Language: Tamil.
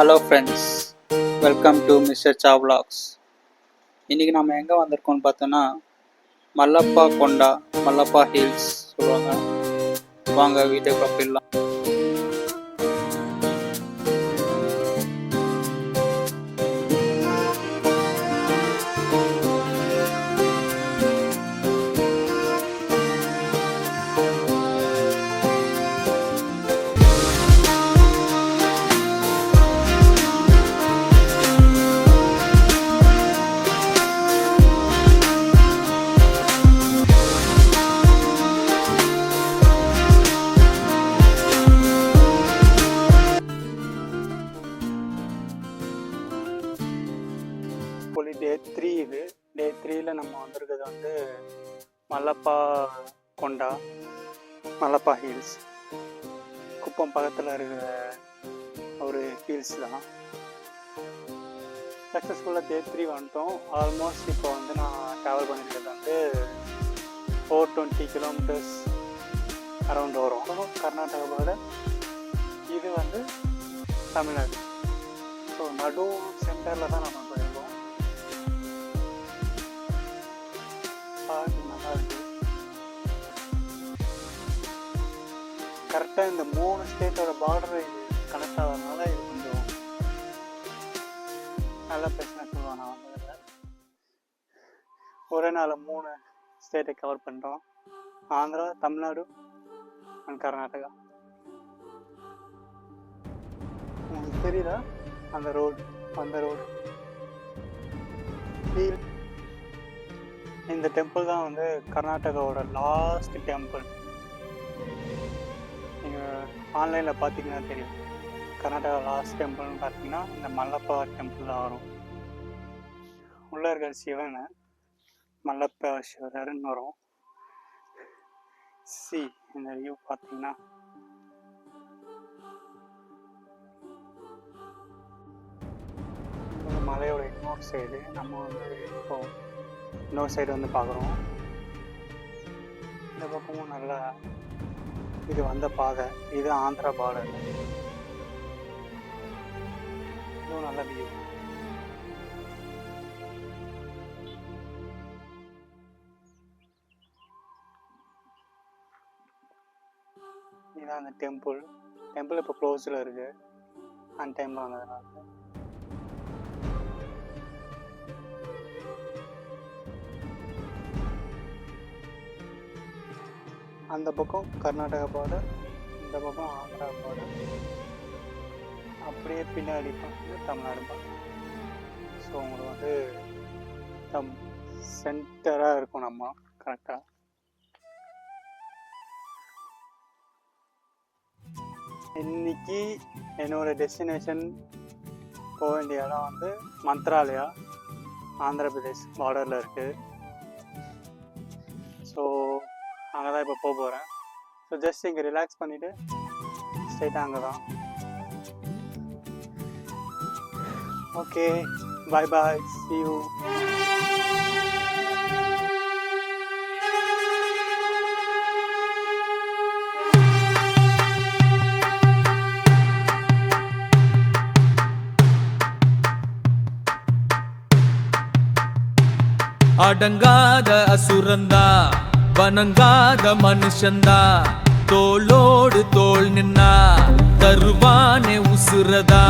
Hello friends, welcome to mister சா விலாக்ஸ். இன்றைக்கி நம்ம எங்கே வந்திருக்கோம்னு பார்த்தோன்னா மல்லப்பா கொண்டா, மல்லப்பா ஹில்ஸ் சொல்லுவாங்க. வாங்க வீட்டுக்கு போயிடலாம். டே 3 இது. டே 3ல் நம்ம வந்திருக்கிறது வந்து மல்லப்பா கொண்டா, மல்லப்பா ஹில்ஸ். குப்பம் பக்கத்தில் இருக்கிற ஒரு ஹில்ஸ் தான். சக்ஸஸ்ஃபுல்லாக டே 3 வந்துட்டோம். ஆல்மோஸ்ட் இப்போ வந்து நான் ட்ராவல் பண்ணியிருக்கிறது வந்து 420 கிலோமீட்டர்ஸ் அரௌண்ட் வரும். கர்நாடகாவோட இது வந்து தமிழ்நாடு. ஸோ நடு சென்டரில் தான் நம்ம போயிருக்கோம். நல்லா இருக்கு. கரெக்டாக இந்த 3 ஸ்டேட்டோட பார்டர் இது கனெக்ட் ஆகிறதுனால இது கொஞ்சம் நல்ல பிரச்சனை சொல்லுவாங்க. நான் வந்ததில்லை. ஒரே நாள் 3 ஸ்டேட்டை கவர் பண்ணுறோம். ஆந்திரா, தமிழ்நாடு அண்ட் கர்நாடகா. உங்களுக்கு தெரியுதா அந்த ரோடு? இந்த டெம்பிள் தான் வந்து கர்நாடகாவோட லாஸ்ட் டெம்பிள். நீங்கள் ஆன்லைனில் பார்த்தீங்கன்னா தெரியும். கர்நாடகா லாஸ்ட் டெம்பிள்னு பார்த்தீங்கன்னா இந்த மல்லப்பா டெம்பிள் தான் வரும். உள்ள இருக்கிற சிவனை மல்லப்பேஸ்வரர்னு வரும். இந்த வியூ பார்த்தீங்கன்னா மலையோட இன்னொரு சைடு நம்ம வந்து இப்போ இன்னொரு சைடு வந்து பார்க்குறோம். இந்த பக்கமும் நல்லா இது வந்த பாதை. இது ஆந்திரா பார்டர். இதுவும் நல்ல வியூ. இதுதான் அந்த டெம்பிள் இப்போ க்ளோஸில் இருக்குது. அன் டைமில் வந்ததுனால. அந்த பக்கம் கர்நாடகா பார்டர், இந்த பக்கம் ஆந்திரா பார்டர், அப்படியே பின்னாடி பார்த்து தமிழ்நாடு பார்டர். ஸோ உங்களுக்கு வந்து சென்டராக இருக்கும் நம்ம கரெக்டாக. இன்னைக்கு என்னோடய டெஸ்டினேஷன் போக வேண்டிய இடம் வந்து மந்த்ராலயா, ஆந்திர பிரதேஷ் பார்டரில் இருக்குது. ஸோ அங்கே தான் இப்போ போக போகிறேன். ஸோ ஜஸ்ட் இங்கே ரிலாக்ஸ் பண்ணிவிட்டு ஸ்ட்ரைட்டாக அங்கே தான். Okay, bye bye, see you. அடங்காத அசுரந்தா, வணங்காத மனுஷந்தா, தோளோடு தோள் நின்னா தருவானே உசுரதா.